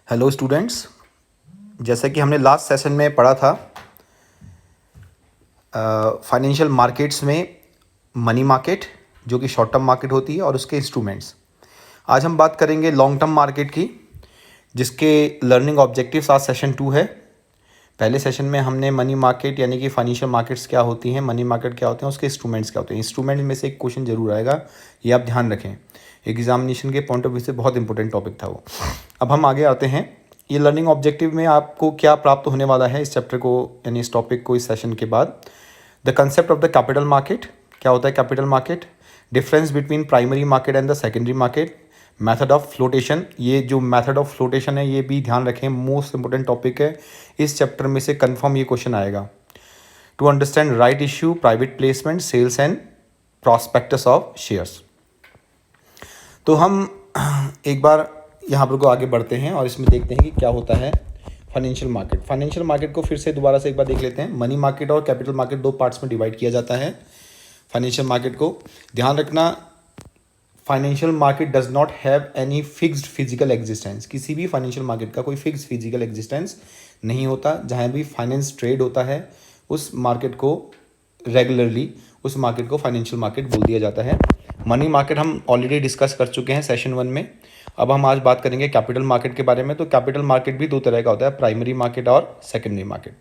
Hello students, जैसा कि हमने लास्ट सेशन में पढ़ा था फाइनेंशियल मार्केट्स में मनी मार्केट जो कि शॉर्ट टर्म मार्केट होती है और उसके इंस्ट्रूमेंट्स। आज हम बात करेंगे लॉन्ग टर्म मार्केट की, जिसके लर्निंग ऑब्जेक्टिव्स आज सेशन 2 है। पहले सेशन में हमने मनी मार्केट यानी कि फाइनेंशियल मार्केट्स क्या होती हैं, मनी मार्केट क्या होते हैं, उसके इंस्ट्रूमेंट्स क्या होते हैं। इंस्ट्रूमेंट में से एक क्वेश्चन जरूर आएगा, ये आप ध्यान रखें। एग्जामिनेशन के पॉइंट ऑफ व्यू से बहुत इंपॉर्टेंट टॉपिक था वो। अब हम आगे आते हैं। ये लर्निंग ऑब्जेक्टिव में आपको क्या प्राप्त होने वाला है इस चैप्टर को यानी इस टॉपिक को इस सेशन के बाद। The concept of the capital market, क्या होता है capital market, difference between primary market and the secondary market, method of flotation. ये जो मेथड ऑफ फ्लोटेशन है ये भी ध्यान रखें, मोस्ट इंपॉर्टेंट टॉपिक है इस चैप्टर में से, कंफर्म ये क्वेश्चन आएगा। To understand right issue, private placement, sales and prospectus of shares. तो हम एक बार यहाँ पर को आगे बढ़ते हैं और इसमें देखते हैं कि क्या होता है फाइनेंशियल मार्केट। फाइनेंशियल मार्केट को फिर से दोबारा से एक बार देख लेते हैं। मनी मार्केट और कैपिटल मार्केट दो पार्ट्स में डिवाइड किया जाता है। फाइनेंशियल मार्केट को ध्यान रखना, financial market does not have any fixed physical existence. किसी भी फाइनेंशियल मार्केट का कोई फिक्स फिजिकल एग्जिस्टेंस नहीं होता। जहाँ भी फाइनेंस ट्रेड होता है उस मार्केट को रेगुलरली उस मार्केट को फाइनेंशियल मार्केट बोल दिया जाता है। मनी मार्केट हम ऑलरेडी डिस्कस कर चुके हैं सेशन 1 में। अब हम आज बात करेंगे कैपिटल मार्केट के बारे में। तो कैपिटल मार्केट भी दो तरह का होता है, प्राइमरी मार्केट और सेकेंडरी मार्केट।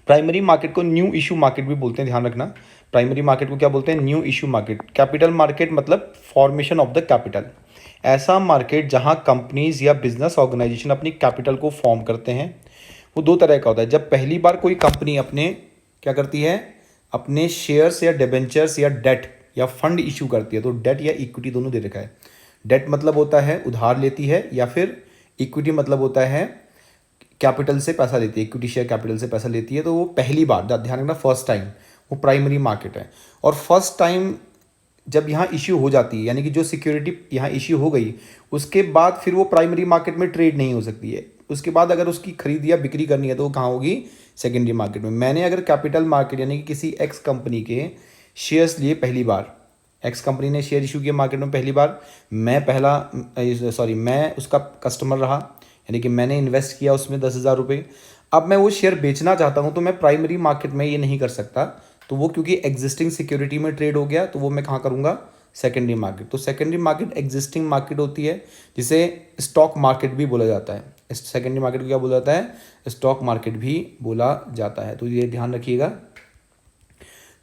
प्राइमरी मार्केट को न्यू इशू मार्केट भी बोलते हैं, ध्यान रखना। प्राइमरी मार्केट को क्या बोलते हैं? New issue market. Capital market मतलब फॉर्मेशन ऑफ द कैपिटल, ऐसा मार्केट जहां कंपनीज या बिजनेस ऑर्गेनाइजेशन अपनी कैपिटल को फॉर्म करते हैं। वो दो तरह का होता है। जब पहली बार कोई कंपनी अपने क्या करती है, अपने शेयर्स या डिबेंचर्स या डेट या फंड इशू करती है, तो डेट या इक्विटी दोनों दे रखा है। डेट मतलब होता है उधार लेती है, या फिर इक्विटी मतलब होता है कैपिटल से पैसा लेती है, इक्विटी शेयर कैपिटल से पैसा लेती है। तो वो पहली बार, ध्यान रखना, फर्स्ट टाइम, वो प्राइमरी मार्केट है। और फर्स्ट टाइम जब यहाँ इश्यू हो जाती है, यानी कि जो सिक्योरिटी यहाँ इश्यू हो गई, उसके बाद फिर वो प्राइमरी मार्केट में ट्रेड नहीं हो सकती है। उसके बाद अगर उसकी खरीद या बिक्री करनी है तो वो कहाँ होगी? सेकेंडरी मार्केट में। मैंने अगर कैपिटल मार्केट यानी कि किसी एक्स कंपनी के शेयर्स लिए पहली बार, एक्स कंपनी ने शेयर इशू किया मार्केट में पहली बार, मैं उसका कस्टमर रहा, यानी कि मैंने इन्वेस्ट किया उसमें 10,000 रुपये। अब मैं वो शेयर बेचना चाहता हूँ तो मैं प्राइमरी मार्केट में ये नहीं कर सकता। तो वो क्योंकि एग्जिस्टिंग सिक्योरिटी में ट्रेड हो गया, तो वो मैं कहाँ करूँगा? Secondary market. तो सेकेंडरी मार्केट एग्जिस्टिंग मार्केट होती है, जिसे स्टॉक मार्केट भी बोला जाता है। इस सेकेंडरी मार्केट को क्या बोला जाता है? स्टॉक मार्केट भी बोला जाता है। तो ये ध्यान रखिएगा।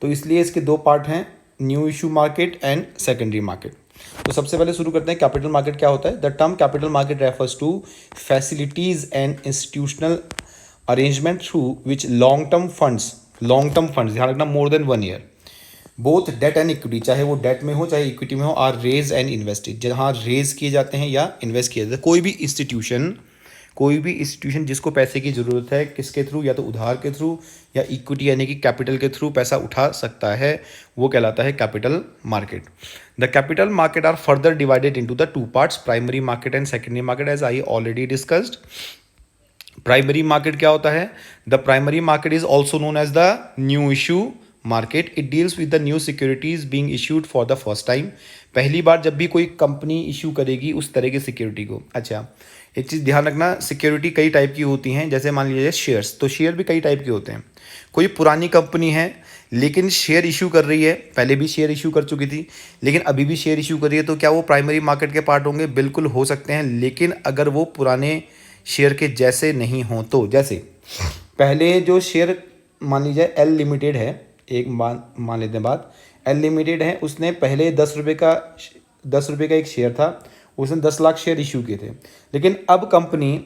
तो इसलिए इसके दो पार्ट हैं, new issue market and secondary market. तो सबसे पहले शुरू करते हैं, कैपिटल मार्केट क्या होता है। The term capital market refers to facilities and institutional arrangement through which long term funds, ध्यान रखना, more than 1 year, both debt and equity, चाहे वो डेट में हो चाहे इक्विटी में हो, आर रेज एंड इन्वेस्टेड, जहाँ रेज किए जाते हैं या इन्वेस्ट किए जाते हैं। कोई भी इंस्टीट्यूशन जिसको पैसे की ज़रूरत है, किसके थ्रू? या तो उधार के थ्रू या इक्विटी यानी कि कैपिटल के थ्रू पैसा उठा सकता है, वो कहलाता है capital market. The capital market are further divided into the two parts, primary market and secondary market, as I already discussed. Primary market क्या होता है? The primary market is also known as the new issue market. It deals with the new securities being issued for the first time. पहली बार जब भी कोई company issue करेगी उस तरह की सिक्योरिटी को। अच्छा, एक चीज़ ध्यान रखना, सिक्योरिटी कई टाइप की होती हैं। जैसे मान लीजिए शेयर्स, तो शेयर भी कई टाइप के होते हैं। कोई पुरानी कंपनी है लेकिन शेयर इशू कर रही है, पहले भी शेयर इशू कर चुकी थी लेकिन अभी भी शेयर इशू कर रही है, तो क्या वो प्राइमरी मार्केट के पार्ट होंगे? बिल्कुल हो सकते हैं, लेकिन अगर वो पुराने शेयर के जैसे नहीं हों तो। जैसे पहले जो शेयर मान लीजिए एल लिमिटेड है, एक मान लेते हैं बात, एल लिमिटेड है, उसने पहले 10 रुपये का एक शेयर था, उसने 10 लाख शेयर इशू किए थे। लेकिन अब कंपनी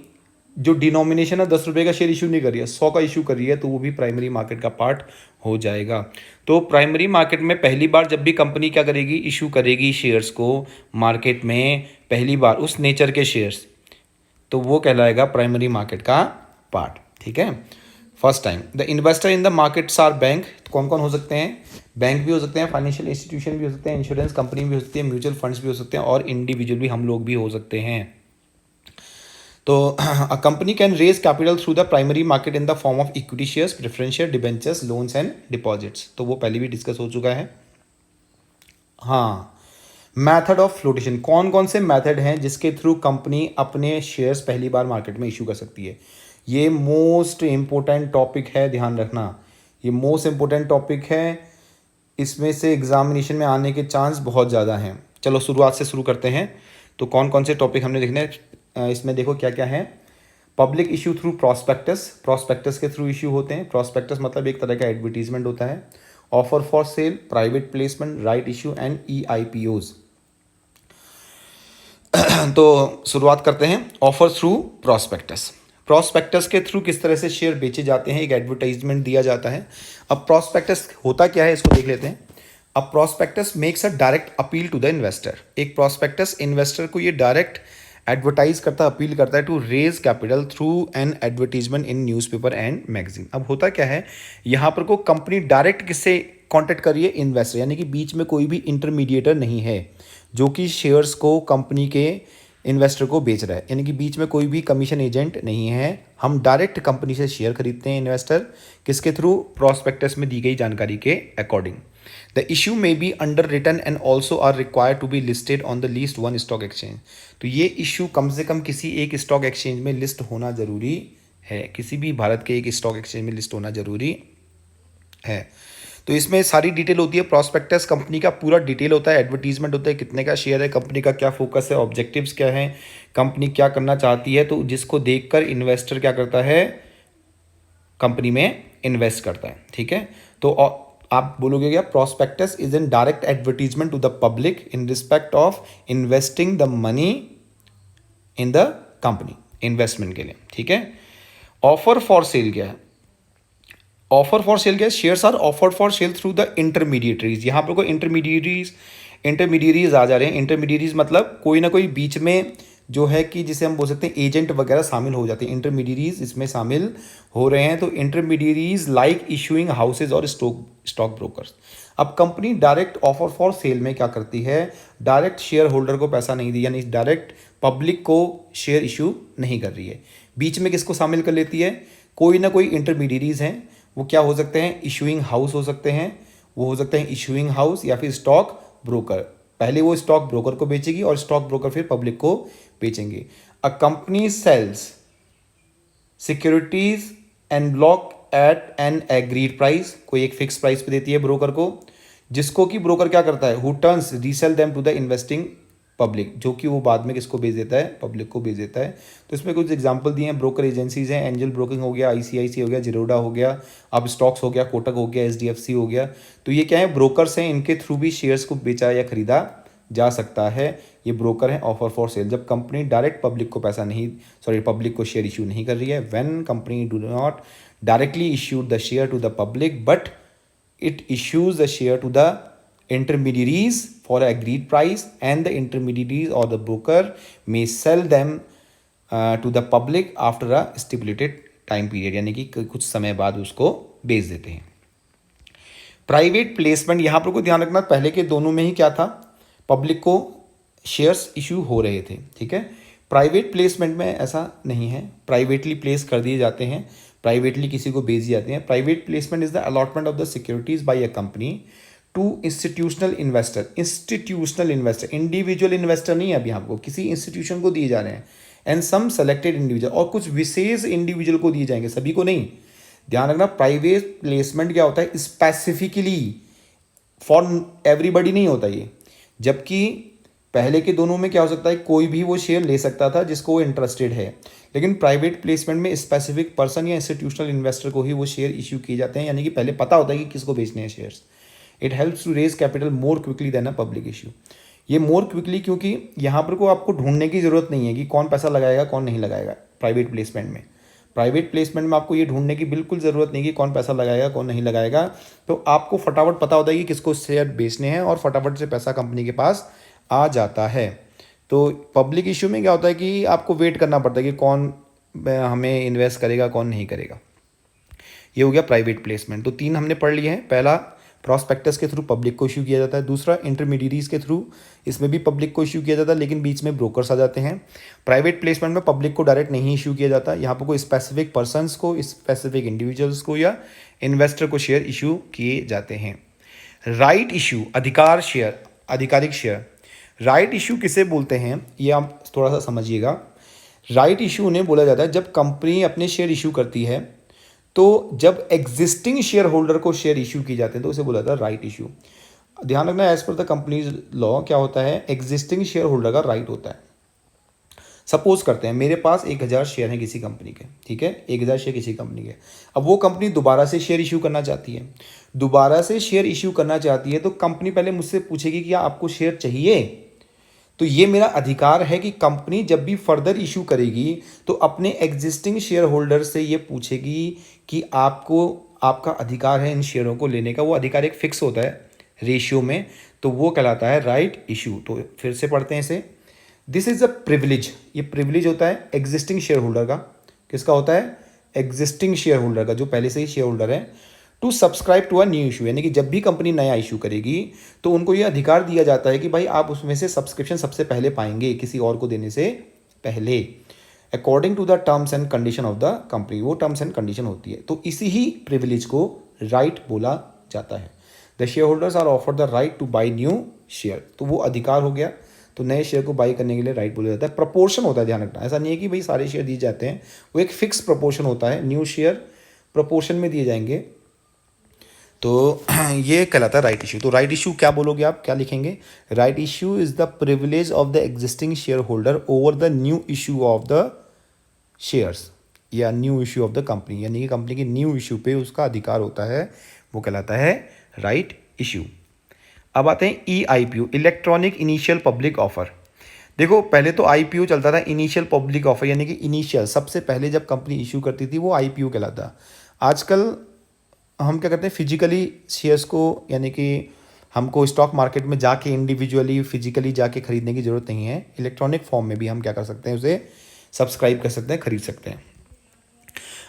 जो डिनोमिनेशन है 10 रुपये का शेयर इशू नहीं कर रही है, 100 का इशू कर रही है, तो वो भी प्राइमरी मार्केट का पार्ट हो जाएगा। तो प्राइमरी मार्केट में पहली बार जब भी कंपनी क्या करेगी, इशू करेगी शेयर्स को मार्केट में पहली बार, उस नेचर के शेयर्स, तो वो कहलाएगा प्राइमरी मार्केट का पार्ट। ठीक है, first time. The investor in the markets are bank, कौन कौन हो सकते हैं? बैंक भी हो सकते हैं, फाइनेंशियल इंस्टीट्यूशन भी हो सकते हैं, इंश्योरेंस कंपनी भी हो सकती है, म्यूचुअल फंड्स भी हो सकते हैं, और इंडिविजुअल भी, हम लोग भी हो सकते हैं। तो a company can raise capital through the primary market in the form of equity shares, preference share, debentures, loans and deposits. तो वो पहले भी डिस्कस हो चुका है। हाँ, मैथड ऑफ फ्लोटेशन, कौन कौन से मैथड हैं जिसके थ्रू कंपनी अपने शेयर्स पहली बार मार्केट में इशू कर सकती है। ये मोस्ट इम्पोर्टेंट टॉपिक है, ध्यान रखना, ये मोस्ट इम्पोर्टेंट टॉपिक है, इसमें से एग्जामिनेशन में आने के चांस बहुत ज़्यादा हैं। चलो शुरुआत से शुरू करते हैं। तो कौन कौन से टॉपिक हमने देखने हैं इसमें, देखो क्या क्या है। Public issue through prospectus, prospectus के थ्रू इशू होते हैं। प्रॉस्पेक्टस मतलब एक तरह का एडवर्टीजमेंट होता है। Offer for cell, private placement, right issue and EIPOs। तो शुरुआत करते हैं ऑफर थ्रू प्रॉस्पेक्टस। प्रॉस्पेक्टस के थ्रू किस तरह से शेयर बेचे जाते हैं, एक एडवर्टाइजमेंट दिया जाता है। अब प्रॉस्पेक्टस होता क्या है इसको देख लेते हैं। अब prospectus makes a direct appeal to the investor, एक प्रॉस्पेक्टस इन्वेस्टर को ये डायरेक्ट एडवर्टाइज करता है, अपील करता है to raise capital through an advertisement in newspaper and magazine. अब होता क्या है, यहाँ पर को कंपनी डायरेक्ट किससे कॉन्टेक्ट कर रही है, इन्वेस्टर, यानी कि बीच में कोई भी इंटरमीडिएटर नहीं है जो कि शेयर्स को कंपनी के इन्वेस्टर को बेच रहा है, यानी कि बीच में कोई भी कमीशन एजेंट नहीं है। हम डायरेक्ट कंपनी से शेयर खरीदते हैं इन्वेस्टर, किसके थ्रू, प्रॉस्पेक्टस में दी गई जानकारी के according. The issue may be underwritten and also are required to be listed on the least one stock exchange. तो ये इशू कम से कम किसी एक स्टॉक एक्सचेंज में लिस्ट होना जरूरी है, किसी भी भारत के एक स्टॉक एक्सचेंज में लिस्ट होना जरूरी है। तो इसमें सारी डिटेल होती है, प्रॉस्पेक्टस कंपनी का पूरा डिटेल होता है, एडवर्टीजमेंट होता है, कितने का शेयर है, कंपनी का क्या फोकस है, ऑब्जेक्टिव्स क्या हैं, कंपनी क्या करना चाहती है। तो जिसको देखकर इन्वेस्टर क्या करता है, कंपनी में इन्वेस्ट करता है। ठीक है, तो आप बोलोगे क्या, prospectus is an direct advertisement to the public in respect of investing the money in the company, investment के लिए। ठीक है, ऑफर फॉर सेल क्या है, ऑफर फॉर सेल क्या है, shares are offered for sale through the intermediaries. यहाँ पर कोई इंटरमीडिएरीज आ जा रहे हैं। इंटरमीडिएरीज मतलब कोई ना कोई बीच में जो है कि जिसे हम बोल सकते हैं एजेंट वगैरह शामिल हो जाते हैं, इंटरमीडिएरीज इसमें शामिल हो रहे हैं। तो इंटरमीडिएरीज लाइक इशूइंग हाउसेज और स्टॉक ब्रोकर्स। अब company direct offer for cell में क्या करती है, डायरेक्ट शेयर होल्डर को पैसा नहीं दी, यानी डायरेक्ट पब्लिक को शेयर इशू नहीं कर रही है, बीच में किसको शामिल कर लेती है, कोई ना कोई इंटरमीडिएरीज हैं। वो क्या हो सकते हैं, इशूइंग हाउस हो सकते हैं, वो हो सकते हैं इशूइंग हाउस या फिर स्टॉक ब्रोकर। पहले वो स्टॉक ब्रोकर को बेचेगी और स्टॉक ब्रोकर फिर पब्लिक को बेचेंगे। A company sells securities en bloc at an agreed price, कोई एक फिक्स प्राइस पे देती है ब्रोकर को, जिसको कि ब्रोकर क्या करता है, who turns resell them to the investing public, जो कि वो बाद में किसको बेच देता है, पब्लिक को बेच देता है। तो इसमें कुछ एग्जांपल दिए हैं, ब्रोकर एजेंसीज हैं, एंजल ब्रोकिंग हो गया, ICICI हो गया, जिरोडा हो गया, अब स्टॉक्स हो गया, कोटक हो गया, SDFC हो गया। तो ये क्या है, ब्रोकर्स हैं, इनके थ्रू भी शेयर्स को बेचा या खरीदा जा सकता है। ये ब्रोकर है ऑफर फॉर सेल, जब कंपनी डायरेक्ट पब्लिक को पैसा नहीं, सॉरी पब्लिक को शेयर इशू नहीं कर रही है। When company do not directly issue the share to the public but it issues the share to the intermediaries for an agreed price, and the intermediaries or the broker may sell them to the public after a stipulated time period, यानी कि कुछ समय बाद उसको बेच देते हैं। Private placement, यहाँ पर को ध्यान रखना, पहले के दोनों में ही क्या था, पब्लिक को शेयर्स इशू हो रहे थे। ठीक है, प्राइवेट प्लेसमेंट में ऐसा नहीं है, प्राइवेटली प्लेस कर दिए जाते हैं, प्राइवेटली किसी को बेच जाते हैं। Private placement is the allotment of the securities by a company to institutional investor. Institutional investor, individual investor नहीं है, अभी आपको किसी इंस्टीट्यूशन को दिए जा रहे हैं, एंड सम सेलेक्टेड इंडिविजुअल, और कुछ विशेष इंडिविजुअल को दिए जाएंगे, सभी को नहीं। ध्यान रखना, प्राइवेट प्लेसमेंट क्या होता है, स्पेसिफिकली फॉर एवरीबडी नहीं होता ये, जबकि पहले के दोनों में क्या हो सकता है, कोई भी वो शेयर ले सकता था जिसको वो इंटरेस्टेड है, लेकिन प्राइवेट प्लेसमेंट में स्पेसिफिक पर्सन या इंस्टीट्यूशनल इन्वेस्टर को ही वो शेयर इश्यू किए जाते हैं, यानी कि पहले पता होता है कि किसको बेचने हैं shares. It helps to raise capital more quickly than a public issue. ये मोर क्विकली क्योंकि यहाँ पर को आपको ढूंढने की जरूरत नहीं है कि कौन पैसा लगाएगा कौन नहीं लगाएगा। प्राइवेट प्लेसमेंट में, प्राइवेट प्लेसमेंट में आपको ये ढूंढने की बिल्कुल ज़रूरत नहीं कि कौन पैसा लगाएगा कौन नहीं लगाएगा। तो आपको फटाफट पता होता है कि किसको शेयर बेचने हैं और फटाफट से पैसा कंपनी के पास आ जाता है। तो पब्लिक इशू में क्या होता है कि आपको वेट करना पड़ता है कि कौन हमें इन्वेस्ट करेगा कौन नहीं करेगा। ये हो गया प्राइवेट प्लेसमेंट। तो 3 हमने पढ़ लिए हैं। पहला, प्रॉस्पेक्टस के थ्रू पब्लिक को इशू किया जाता है। दूसरा, इंटरमीडिएरीज के थ्रू, इसमें भी पब्लिक को इशू किया जाता है लेकिन बीच में ब्रोकर्स आ जाते हैं। प्राइवेट प्लेसमेंट में पब्लिक को डायरेक्ट नहीं इशू किया जाता, यहाँ पर कोई स्पेसिफिक पर्सनस को, स्पेसिफिक इंडिविजुअल्स को या इन्वेस्टर को शेयर इशू किए जाते हैं। राइट इशू, अधिकार शेयर, आधिकारिक शेयर। राइट इशू किसे बोलते हैं ये आप थोड़ा सा समझिएगा। राइट इशू उन्हें बोला जाता है जब कंपनी अपने शेयर इशू करती है, तो जब एग्जिस्टिंग शेयर होल्डर को शेयर इशू की जाते हैं तो उसे बोला जाता है राइट इशू। ध्यान रखना, as per the companies law क्या होता है, एग्जिस्टिंग शेयर होल्डर का राइट होता है। सपोज करते हैं मेरे पास 1000 शेयर हैं किसी कंपनी के, ठीक है, 1000 शेयर किसी कंपनी के। अब वो कंपनी दोबारा से शेयर इशू करना चाहती है, दोबारा से शेयर इशू करना चाहती है तो कंपनी पहले मुझसे पूछेगी कि क्या आपको शेयर चाहिए। तो ये मेरा अधिकार है कि कंपनी जब भी फर्दर इशू करेगी तो अपने एग्जिस्टिंग शेयर होल्डर से ये पूछेगी कि आपको, आपका अधिकार है इन शेयरों को लेने का। वो अधिकार एक फिक्स होता है रेशियो में, तो वो कहलाता है राइट इशू। तो फिर से पढ़ते हैं इसे। दिस इज अ प्रिविलेज, ये प्रिविलेज होता है एग्जिस्टिंग शेयर होल्डर का। किसका होता है, एग्जिस्टिंग शेयर होल्डर का, जो पहले से ही शेयर होल्डर है, to subscribe to a new issue. यानी कि जब भी कंपनी नया इशू करेगी तो उनको ये अधिकार दिया जाता है कि भाई आप उसमें से सब्सक्रिप्शन सबसे पहले पाएंगे किसी और को देने से पहले, according to the terms and condition of the company. वो टर्म्स एंड कंडीशन होती है, तो इसी ही प्रिविलेज को राइट बोला जाता है। The share holders are offer the right to buy new share, तो वो अधिकार हो गया। तो नए शेयर को बाई करने के लिए राइट बोला जाता है। प्रपोर्शन होता है, ध्यान रखना, ऐसा नहीं है कि भाई सारे शेयर दिए जाते हैं, वो एक फिक्स प्रपोर्शन होता है। न्यू शेयर प्रपोर्शन में दिए जाएंगे, तो ये कहलाता है राइट इशू। तो राइट इशू क्या बोलोगे आप, क्या लिखेंगे, right issue is the privilege of the existing share holder over the new issue of the shares, या new issue of the company, यानी कि कंपनी की न्यू इशू पे उसका अधिकार होता है, वो कहलाता है राइट इशू। अब आते हैं EIPO, electronic initial public offer. देखो पहले तो IPO चलता था, इनिशियल पब्लिक ऑफर, यानी कि इनिशियल सबसे पहले जब कंपनी इशू करती थी वो IPO कहलाता। आजकल हम क्या करते हैं, फिजिकली शेयर्स को, यानी कि हमको स्टॉक मार्केट में जाके इंडिविजुअली फिजिकली जाके खरीदने की ज़रूरत नहीं है। इलेक्ट्रॉनिक फॉर्म में भी हम क्या कर सकते हैं, उसे सब्सक्राइब कर सकते हैं, खरीद सकते हैं।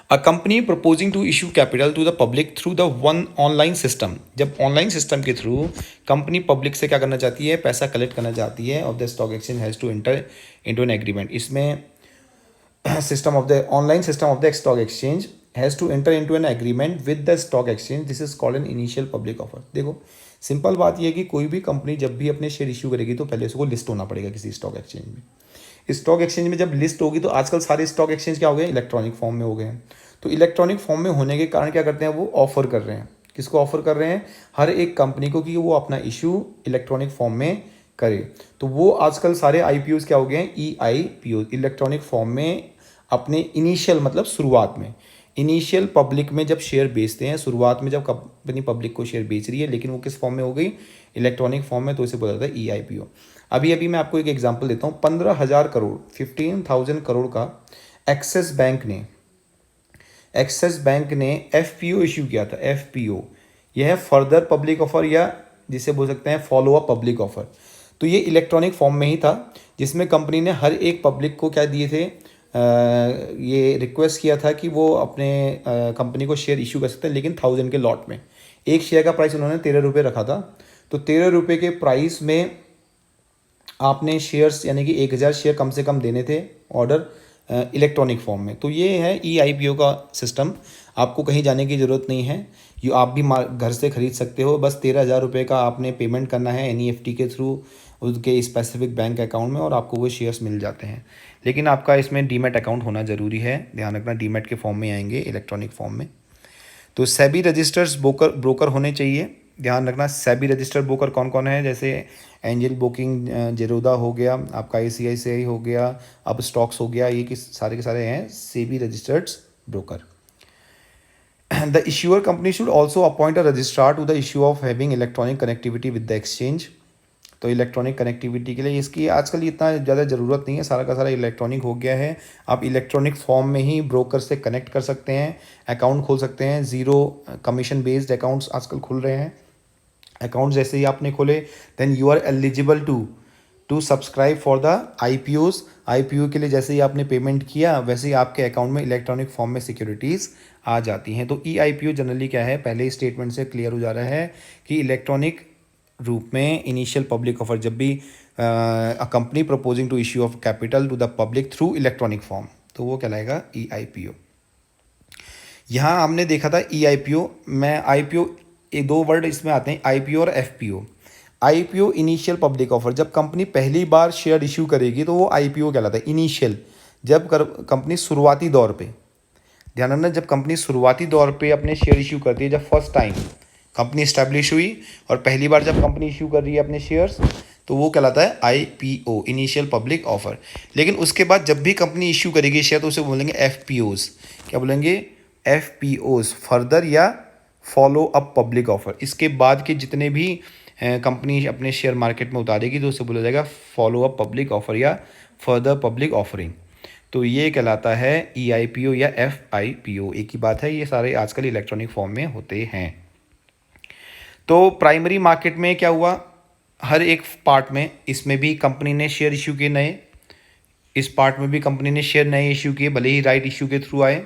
A company proposing to issue capital to the public through the one online system, जब ऑनलाइन सिस्टम के थ्रू कंपनी पब्लिक से क्या करना चाहती है, पैसा कलेक्ट करना चाहती है, of the stock exchange has to enter into an agreement. इसमें system of the online system of the stock exchange has to enter into an agreement with the stock exchange. This is called an initial public offer। देखो simple बात यह है कि कोई भी company जब भी अपने शेयर इशू करेगी तो पहले उसको लिस्ट होना पड़ेगा किसी स्टॉक एक्सचेंज में। स्टॉक एक्सचेंज में जब लिस्ट होगी तो आजकल सारे स्टॉक एक्सचेंज क्या हो गए, इलेक्ट्रॉनिक फॉर्म में हो गए हैं। तो इलेक्ट्रॉनिक फॉर्म में होने के कारण क्या करते हैं, वो ऑफर कर रहे हैं, किसको ऑफर कर रहे हैं, हर एक कंपनी को, कि वो अपना इशू इलेक्ट्रॉनिक फॉर्म में करे। तो वो आजकल सारे IPOs क्या हो गए हैं, EIPO, इलेक्ट्रॉनिक फॉर्म में अपने इनिशियल, मतलब शुरुआत में, इनिशियल पब्लिक में जब शेयर बेचते हैं, शुरुआत में जब कंपनी पब्लिक को शेयर बेच रही है, लेकिन वो किस फॉर्म में हो गई, इलेक्ट्रॉनिक फॉर्म में, तो इसे बोला जाता है EIPO। अभी अभी मैं आपको एक एग्जांपल देता हूँ। 15,000 करोड़ 15,000 करोड़ का एक्सिस बैंक ने FPO इशू किया था। FPO यह है फर्दर पब्लिक ऑफर, या जिसे बोल सकते हैं फॉलो अप पब्लिक ऑफर। तो ये इलेक्ट्रॉनिक फॉर्म में ही था, जिसमें कंपनी ने हर एक पब्लिक को क्या दिए थे, ये रिक्वेस्ट किया था कि वो अपने कंपनी को शेयर इशू कर सकते हैं, लेकिन 1000 के लॉट में। एक शेयर का प्राइस उन्होंने 13 रुपये रखा था, तो 13 रुपये के प्राइस में आपने शेयर्स, यानी कि 1000 शेयर कम से कम देने थे ऑर्डर इलेक्ट्रॉनिक फॉर्म में। तो ये है EIPO का सिस्टम। आपको कहीं जाने की ज़रूरत नहीं है, ये आप भी घर से खरीद सकते हो। बस 13,000 रुपये का आपने पेमेंट करना है NEFT के थ्रू उसके स्पेसिफिक बैंक अकाउंट में, और आपको वो शेयर्स मिल जाते हैं। लेकिन आपका इसमें डीमैट अकाउंट होना ज़रूरी है, ध्यान रखना, डीमैट के फॉर्म में आएंगे, इलेक्ट्रॉनिक फॉर्म में। तो सेबी रजिस्टर्स ब्रोकर होने चाहिए, ध्यान रखना। सेबी रजिस्टर्ड ब्रोकर कौन कौन है, जैसे एंजल ब्रोकिंग, जेरोदा हो गया, आपका ICICI हो गया, अब स्टॉक्स हो गया, ये सारे के सारे हैं SEBI registered broker. The issuer company should also appoint a registrar to the issue of having electronic connectivity with the exchange. तो इलेक्ट्रॉनिक कनेक्टिविटी के लिए इसकी आजकल इतना ज़्यादा ज़रूरत नहीं है, सारा का सारा इलेक्ट्रॉनिक हो गया है। आप इलेक्ट्रॉनिक फॉर्म में ही ब्रोकर से कनेक्ट कर सकते हैं, अकाउंट खोल सकते हैं। 0 कमीशन बेस्ड अकाउंट्स आजकल खुल रहे हैं। अकाउंट जैसे ही आपने खोले, then you are eligible to subscribe for the IPOs। IPO के लिए जैसे ही आपने पेमेंट किया, वैसे ही आपके अकाउंट में इलेक्ट्रॉनिक फॉर्म में सिक्योरिटीज़ आ जाती हैं। तो EIPO जनरली क्या है, पहले ही स्टेटमेंट से क्लियर हो जा रहा है कि इलेक्ट्रॉनिक रूप में इनिशियल पब्लिक ऑफर, जब भी a company proposing to issue of capital to the public through electronic form, तो वो कहलाएगा EIPO। यहाँ हमने देखा था EIPO में IPO, ये 2 वर्ड इसमें आते हैं, IPO और FPO। IPO initial public offer, जब कंपनी पहली बार शेयर इश्यू करेगी तो वो आईपीओ कहलाता है। इनिशियल, जब कंपनी शुरुआती दौर पे, ध्यान रखना, जब कंपनी शुरुआती दौर पे अपने शेयर इश्यू करती है, जब फर्स्ट टाइम कंपनी इस्टेब्लिश हुई और पहली बार जब कंपनी इश्यू कर रही है अपने शेयर्स, तो वो कहलाता है आईपीओ, इनिशियल पब्लिक ऑफर। लेकिन उसके बाद जब भी कंपनी इश्यू करेगी शेयर तो उसे बोलेंगे एफपीओज। क्या बोलेंगे? एफपीओज, फर्दर या फॉलो अप पब्लिक ऑफर। इसके बाद के जितने भी कंपनी अपने शेयर मार्केट में उतारेगी तो उसे बोला जाएगा फॉलो अप पब्लिक ऑफर या फर्दर पब्लिक ऑफरिंग। तो ये कहलाता है ईआईपीओ या एफआईपीओ, एक ही बात है, ये सारे आजकल इलेक्ट्रॉनिक फॉर्म में होते हैं। तो प्राइमरी मार्केट में क्या हुआ, हर एक पार्ट में, इसमें भी कंपनी ने शेयर इश्यू किए नए, इस पार्ट में भी कंपनी ने शेयर नए इश्यू किए, भले ही राइट इश्यू के थ्रू आए,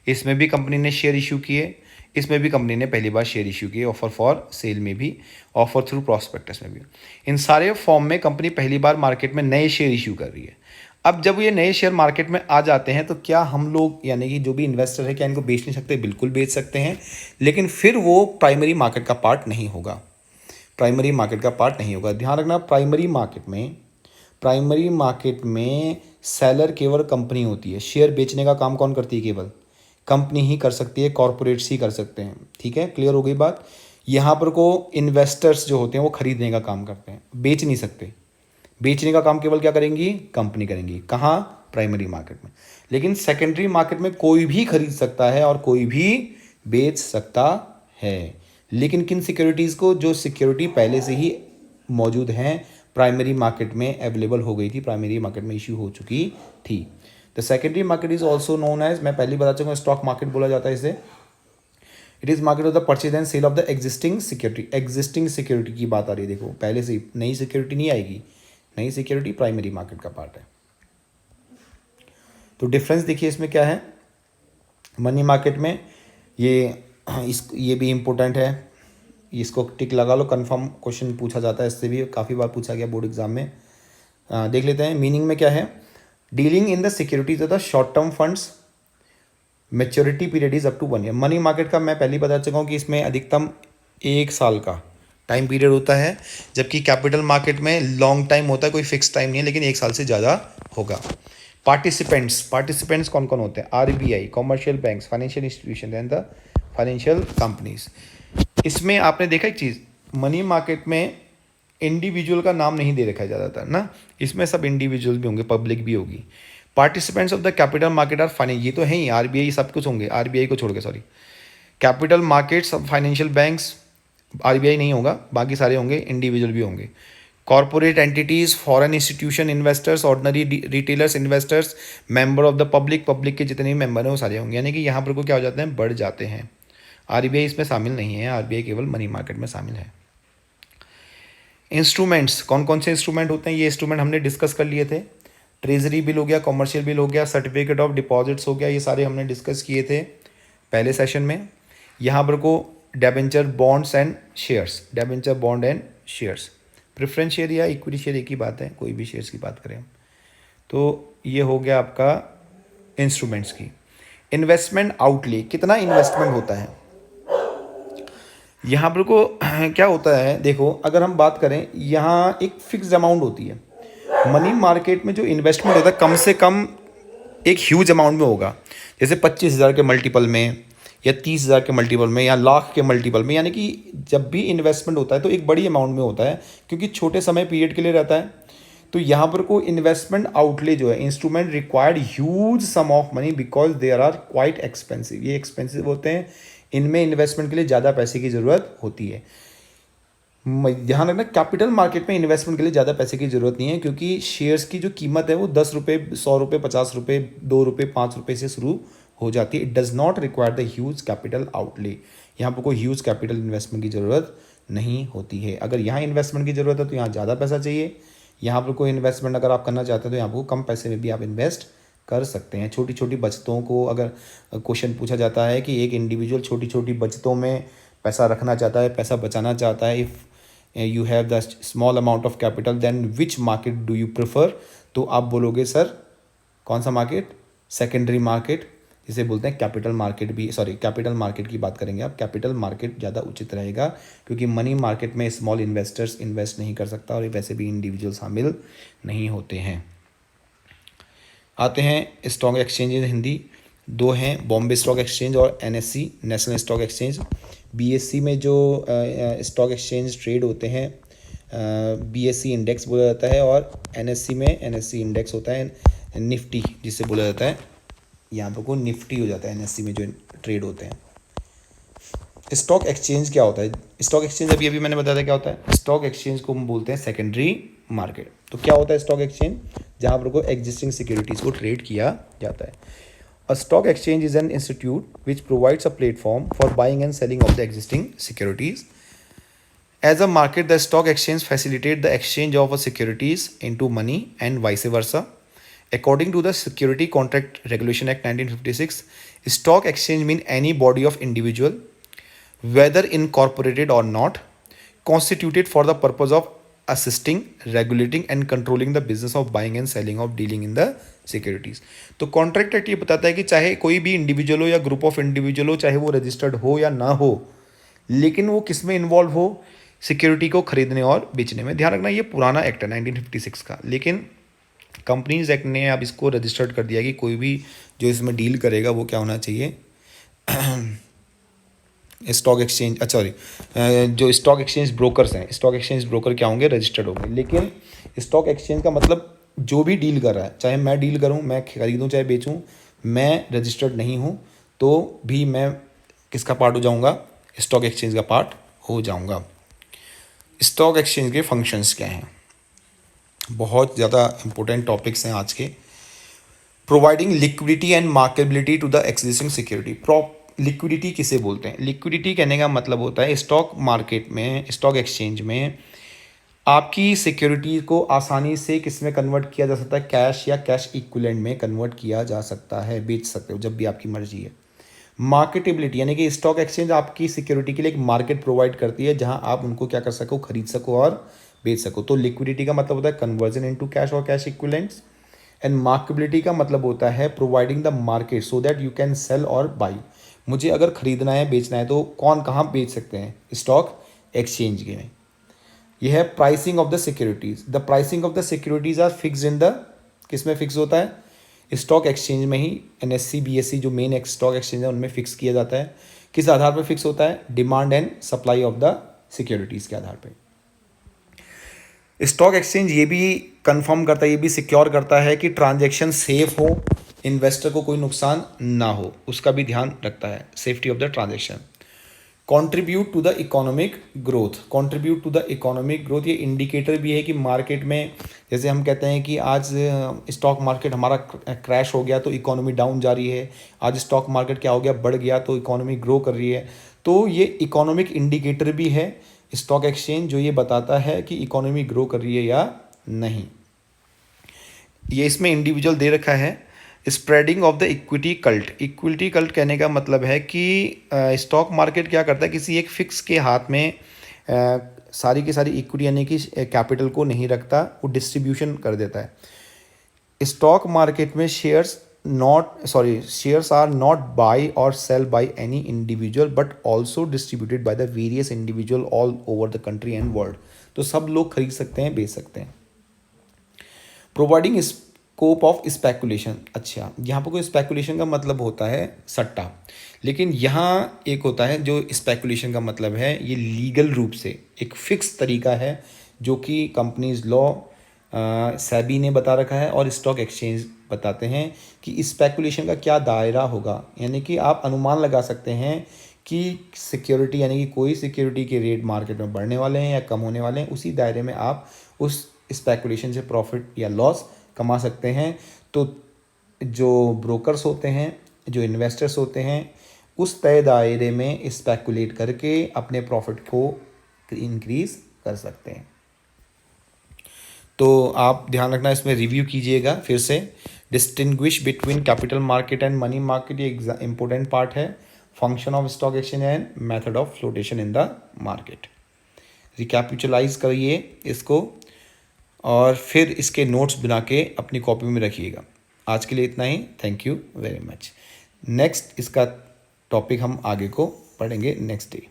इसमें भी कंपनी ने शेयर इश्यू किए, इसमें भी कंपनी ने पहली बार शेयर इश्यू किए, ऑफर फॉर सेल में भी, ऑफर थ्रू प्रॉस्पेक्टस में भी। इन सारे फॉर्म में कंपनी पहली बार मार्केट में नए शेयर इश्यू कर रही है। अब जब ये नए शेयर मार्केट में आ जाते हैं तो क्या हम लोग यानी कि जो भी इन्वेस्टर है क्या इनको बेच नहीं सकते? बिल्कुल बेच सकते हैं, लेकिन फिर वो प्राइमरी मार्केट का पार्ट नहीं होगा, प्राइमरी मार्केट का पार्ट नहीं होगा। ध्यान रखना, प्राइमरी मार्केट में सेलर केवल कंपनी होती है। शेयर बेचने का काम कौन करती है? केवल कंपनी ही कर सकती है, कॉरपोरेट्स ही कर सकते हैं। ठीक है, क्लियर हो गई बात। यहाँ पर को इन्वेस्टर्स जो होते हैं वो खरीदने का काम करते हैं, बेच नहीं सकते। बेचने का काम केवल क्या करेंगी? कंपनी करेंगी। कहाँ? प्राइमरी मार्केट में। लेकिन सेकेंडरी मार्केट में कोई भी खरीद सकता है और कोई भी बेच सकता है, लेकिन किन सिक्योरिटीज़ को? जो सिक्योरिटी पहले से ही मौजूद हैं, प्राइमरी मार्केट में अवेलेबल हो गई थी, प्राइमरी मार्केट में इश्यू हो चुकी थी। The secondary market is also known as, मैं पहले बता चुका हूँ, स्टॉक मार्केट बोला जाता है इसे। It is market of the purchase and sale of the existing security. Existing security की बात आ रही है, देखो पहले से नई सिक्योरिटी नहीं आएगी, नई सिक्योरिटी प्राइमरी मार्केट का पार्ट है। तो डिफरेंस देखिए इसमें क्या है। मनी मार्केट में ये भी इम्पोर्टेंट है, इसको टिक लगा लो, कंफर्म क्वेश्चन पूछा जाता है, इससे भी काफ़ी बार पूछा गया बोर्ड एग्जाम में। देख लेते हैं मीनिंग में क्या है। Dealing in the securities of the short term funds, maturity period is up to 1 year. Money market का मैं पहले बता चुका हूँ कि इसमें अधिकतम 1 साल का टाइम पीरियड होता है, जबकि कैपिटल मार्केट में लॉन्ग टाइम होता है, कोई फिक्स टाइम नहीं है, लेकिन 1 साल से ज़्यादा होगा। पार्टिसिपेंट्स कौन कौन होते हैं? RBI, commercial banks, financial institution and the financial companies. इसमें आपने देखा एक चीज़, मनी मार्केट में इंडिविजुअल का नाम नहीं दे रखा है ज़्यादातर ना, इसमें सब इंडिविजुअल भी होंगे, पब्लिक भी होगी। Participants of the capital market are finance, ये तो है ही, आरबीआई सब कुछ होंगे, आरबीआई को छोड़ के, sorry, capital markets, financial banks, RBI नहीं होगा, बाकी सारे होंगे, इंडिविजुअल भी होंगे। Corporate entities, foreign institution investors, ordinary retailers investors, member of the public के जितने भी मेंबर हैं वो सारे होंगे। यानी कि यहाँ पर को क्या हो जाते हैं? बढ़ जाते हैं। आरबीआई इसमें शामिल नहीं है, आरबीआई केवल मनी मार्केट में शामिल है। इंस्ट्रूमेंट्स, कौन कौन से इंस्ट्रूमेंट होते हैं? ये इंस्ट्रूमेंट हमने डिस्कस कर लिए थे। ट्रेजरी बिल हो गया, कॉमर्शियल बिल हो गया, सर्टिफिकेट ऑफ डिपॉजिट्स हो गया, ये सारे हमने डिस्कस किए थे पहले सेशन में। यहाँ पर को debenture bonds and shares, debenture bond and shares, preference share या इक्विटी शेयर एक ही बात है, कोई भी शेयर्स की बात करें। तो ये हो गया आपका इंस्ट्रूमेंट्स की। इन्वेस्टमेंट आउटले, कितना इन्वेस्टमेंट होता है यहाँ पर को क्या होता है? देखो अगर हम बात करें, यहाँ एक फिक्स्ड अमाउंट होती है। मनी मार्केट में जो इन्वेस्टमेंट होता है कम से कम एक ह्यूज अमाउंट में होगा, जैसे 25,000 के मल्टीपल में या 30,000 के मल्टीपल में या लाख के मल्टीपल में। यानी कि जब भी इन्वेस्टमेंट होता है तो एक बड़ी अमाउंट में होता है, क्योंकि छोटे समय पीरियड के लिए रहता है। तो यहाँ पर को इन्वेस्टमेंट आउटले जो है, instrument required huge sum of money because they are quite expensive, ये एक्सपेंसिव होते हैं, इनमें इन्वेस्टमेंट के लिए ज़्यादा पैसे की ज़रूरत होती है। ध्यान रखना, कैपिटल मार्केट में इन्वेस्टमेंट के लिए ज़्यादा पैसे की ज़रूरत नहीं है, क्योंकि शेयर्स की जो कीमत है वो 10 रुपये, 100 रुपये, 50 रुपये, 2 रुपये, 5 रुपये से शुरू हो जाती है। It does not require the huge capital outlay, यहाँ पर कोई ह्यूज कैपिटल इन्वेस्टमेंट की ज़रूरत नहीं होती है। अगर यहाँ इन्वेस्टमेंट की ज़रूरत है तो यहाँ ज़्यादा पैसा चाहिए, यहाँ पर कोई इन्वेस्टमेंट अगर आप करना चाहते हैं तो यहाँ पर कम पैसे में भी आप इन्वेस्ट कर सकते हैं। छोटी छोटी बचतों को अगर क्वेश्चन पूछा जाता है कि एक इंडिविजुअल छोटी छोटी बचतों में पैसा रखना चाहता है, पैसा बचाना चाहता है, if you have the small amount of capital then which market do you prefer, तो आप बोलोगे सर कौन सा मार्केट? सेकेंडरी मार्केट, जिसे बोलते हैं कैपिटल मार्केट भी, सॉरी कैपिटल मार्केट की बात करेंगे आप, कैपिटल मार्केट ज़्यादा उचित रहेगा क्योंकि मनी मार्केट में स्मॉल इन्वेस्टर्स इन्वेस्ट नहीं कर सकता और वैसे भी इंडिविजुअल शामिल नहीं होते हैं। आते हैं स्टॉक एक्सचेंज इन हिंदी, दो हैं, बॉम्बे स्टॉक एक्सचेंज और NSC national stock exchange. BSc में जो स्टॉक एक्सचेंज ट्रेड होते हैं बीएससी इंडेक्स बोला जाता है और एनएससी में एनएससी इंडेक्स होता है, निफ्टी जिसे बोला जाता है, यहाँ पर को निफ्टी हो जाता है एनएससी में जो ट्रेड होते हैं। स्टॉक एक्सचेंज क्या होता है? स्टॉक एक्सचेंज अभी अभी मैंने बताया था क्या होता है। स्टॉक एक्सचेंज को हम बोलते हैं सेकेंडरी मार्केट। तो क्या होता है स्टॉक एक्सचेंज? जहाँ पर को एग्जिस्टिंग सिक्योरिटीज़ को ट्रेड किया जाता है। A stock exchange is an institute which provides a platform for buying and selling of the existing securities. As a market, the stock exchange facilitates the exchange of securities into money and vice versa. According to the Security Contract Regulation Act 1956, stock exchange means any body of individual, whether incorporated or not, constituted for the purpose of assisting, regulating and controlling the business of buying and selling of dealing in the securities. तो contract act ये बताता है कि चाहे कोई भी individual हो या ग्रुप ऑफ इंडिविजुअल हो, चाहे वो रजिस्टर्ड हो या ना हो, लेकिन वो किस में इन्वॉल्व हो? सिक्योरिटी को खरीदने और बेचने में। ध्यान रखना ये पुराना एक्ट है 1956 का, लेकिन कंपनीज एक्ट ने अब इसको रजिस्टर्ड कर दिया कि कोई भी जो इसमें डील करेगा वो क्या होना चाहिए, स्टॉक एक्सचेंज, सॉरी जो स्टॉक एक्सचेंज ब्रोकर्स हैं, स्टॉक एक्सचेंज ब्रोकर क्या होंगे? रजिस्टर्ड होंगे। लेकिन स्टॉक एक्सचेंज का मतलब जो भी डील कर रहा है, चाहे मैं डील करूं, मैं खरीदूं चाहे बेचूं, मैं रजिस्टर्ड नहीं हूं तो भी मैं किसका पार्ट हो जाऊंगा? स्टॉक एक्सचेंज का पार्ट हो जाऊंगा। स्टॉक एक्सचेंज के फंक्शंस क्या हैं? बहुत ज़्यादा इंपॉर्टेंट टॉपिक्स हैं आज के। Providing liquidity and marketability to the existing security. Liquidity किसे बोलते हैं? लिक्विडिटी कहने का मतलब होता है स्टॉक मार्केट में, स्टॉक एक्सचेंज में आपकी सिक्योरिटी को आसानी से किस में कन्वर्ट किया जा सकता है? कैश या कैश इक्विवेलेंट में कन्वर्ट किया जा सकता है, बेच सकते हो जब भी आपकी मर्जी है। मार्केटेबिलिटी यानी कि स्टॉक एक्सचेंज आपकी सिक्योरिटी के लिए एक मार्केट प्रोवाइड करती है जहां आप उनको क्या कर सको? खरीद सको और बेच सको। तो लिक्विडिटी का मतलब होता है कन्वर्जन इनटू कैश और कैश इक्विवेलेंट्स, एंड मार्केबिलिटी का मतलब होता है providing the market so that you can sell और बाई। मुझे अगर खरीदना है, बेचना है तो कौन कहाँ बेच सकते हैं? स्टॉक एक्सचेंज के में। यह है pricing of the securities. The pricing of the securities are fixed in the, किस में फिक्स होता है? स्टॉक एक्सचेंज में ही। एनएससी बीएससी जो मेन स्टॉक एक्सचेंज है उनमें फिक्स किया जाता है। किस आधार पर फिक्स होता है? Demand and supply of the securities के आधार पर। स्टॉक एक्सचेंज ये भी कंफर्म करता है, ये भी सिक्योर करता है कि ट्रांजैक्शन सेफ हो, इन्वेस्टर को कोई नुकसान ना हो, उसका भी ध्यान रखता है, safety of the transaction. Contribute to the economic growth. Contribute to the economic growth ये इंडिकेटर भी है कि मार्केट में, जैसे हम कहते हैं कि आज स्टॉक मार्केट हमारा क्रैश हो गया तो इकोनॉमी डाउन जा रही है, आज स्टॉक मार्केट क्या हो गया? बढ़ गया तो इकोनॉमी ग्रो कर रही है। तो ये इकोनॉमिक इंडिकेटर भी है स्टॉक एक्सचेंज, जो ये बताता है कि इकोनॉमी ग्रो कर रही है या नहीं। ये इसमें इंडिविजुअल दे रखा है। Spreading of the equity cult. Equity cult कहने का मतलब है कि स्टॉक मार्केट क्या करता है? किसी एक फिक्स के हाथ में सारी की सारी इक्विटी यानी कि कैपिटल को नहीं रखता, वो डिस्ट्रीब्यूशन कर देता है। स्टॉक मार्केट में shares are not buy or sell by any individual but also distributed by the various individual all over the country and world. तो सब लोग खरीद सकते हैं, बेच सकते हैं। Providing scope of speculation. अच्छा, यहाँ पर कोई स्पेकुलेशन का मतलब होता है सट्टा, लेकिन यहाँ एक होता है जो स्पेकुलेशन का मतलब है ये लीगल रूप से एक फिक्स तरीका है जो कि कंपनीज लॉ सेबी ने बता रखा है और स्टॉक एक्सचेंज बताते हैं कि स्पेकुलेशन का क्या दायरा होगा। यानी कि आप अनुमान लगा सकते हैं कि सिक्योरिटी यानी कि कोई सिक्योरिटी के रेट मार्केट में बढ़ने वाले हैं या कम होने वाले हैं, उसी दायरे में आप उस स्पेकुलेशन से प्रॉफिट या लॉस कमा सकते हैं। तो जो ब्रोकर्स होते हैं, जो इन्वेस्टर्स होते हैं, उस तय दायरे में स्पेकुलेट करके अपने प्रॉफिट को इंक्रीज कर सकते हैं। तो आप ध्यान रखना, इसमें रिव्यू कीजिएगा फिर से। Distinguish between capital market and money market, ये इंपॉर्टेंट पार्ट है। Function of stock exchange and method of flotation in the market. Recapitulate करिए इसको और फिर इसके नोट्स बना के अपनी कॉपी में रखिएगा। आज के लिए इतना ही। Thank you very much. Next इसका टॉपिक हम आगे को पढ़ेंगे नेक्स्ट डे।